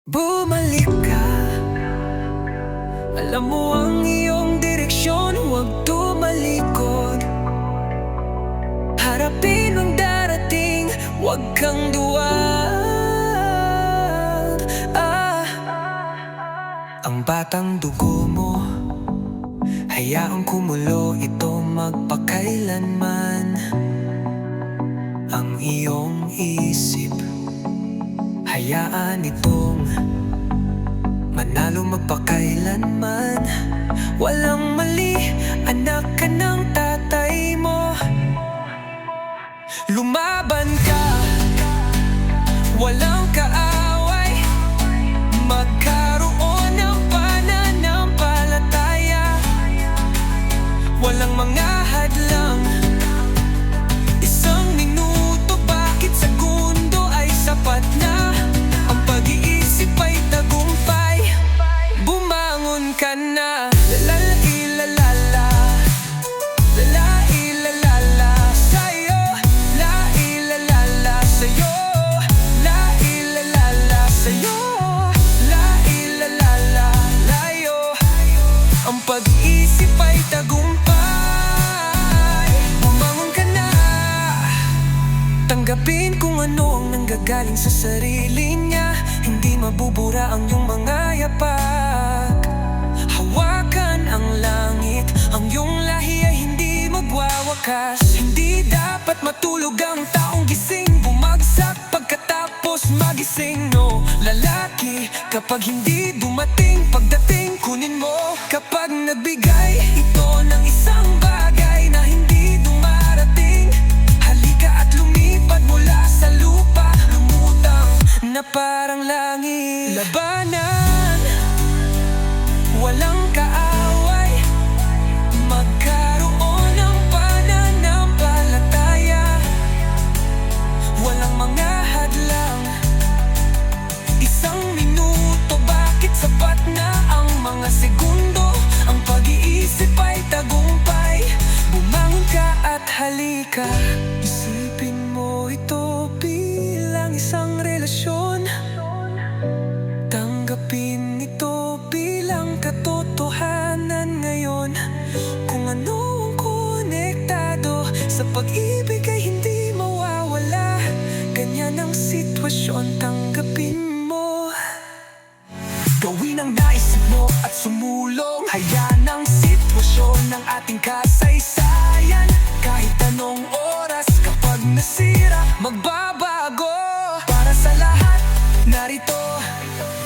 Bumalik ka. Alam mo ang iyong direksyon, huwag tumalikod. Harapin ang darating, huwag kang duwag. Ang batang dugo mo, hayaang kumulo ito magpakailanman. Ang iyong isip, hayaan itong manalo magpakailanman. Walang mali, anak ka ng tatay mo. Lumaban ka, walang kaaway. Magkaroon ng pananampalataya. Walang mga hadlang. Isang minuto, bakit segundo ay sapat na. Ang pag-iisip ay tagumpay. Bumangon ka na. La-la-la-la-la, la-la-la-la-la sa'yo, la-la-la-la sa'yo, la-la-la-la sa'yo, la-la-la-la-layo. Ang pag-iisip ay tagumpay. Bumangon ka na. Tanggapin kung ano ang nanggagaling sa sarili niya. Hindi mabubura ang iyong mga yapak. Hawakan ang langit, ang iyong lahi ay hindi magwawakas. Hindi dapat matulog ang taong gising, bumagsak pagkatapos magising. No, lalaki, kapag hindi dumating, pagdating kunin mo. Kapag nagbigay ito ng isang bagay na hindi dumarating, halika at lumipad mula sa lupa, lumutang na parang langit. Labanan, walang kaaway. Magkaroon ng pananampalataya. Walang mga hadlang. Isang minuto, bakit sapat na ang mga segundo. Ang pag-iisip ay tagumpay. Bumangon ka at halika. Isipin mo ito bilang isang relasyon. Tanggapin ito bilang katotohanan ngayon. Kung ano ang konektado sa pag-ibig ay hindi mawawala. Ganyan ang sitwasyon, tanggapin mo. Gawin ang naisip mo at sumulong. Hayaan ang sitwasyon ng ating kasaysayan. Kahit anong oras kapag nasira, magbabago. Para sa lahat, narito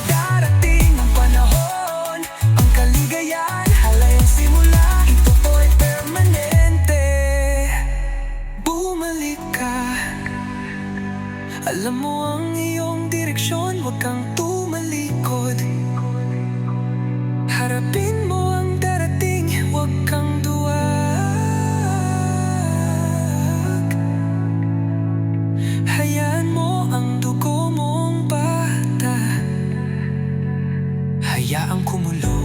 darating ang panahon. Ang kaligayahan, halayang simula. Ito po'y permanente. Bumalik ka. Alam mo ang iyong direksyon, huwag kang tumalikod. Harapin mo ang darating, huwag kang duwag. Hayaan mo ang dugo mong bata, hayaang kumulo.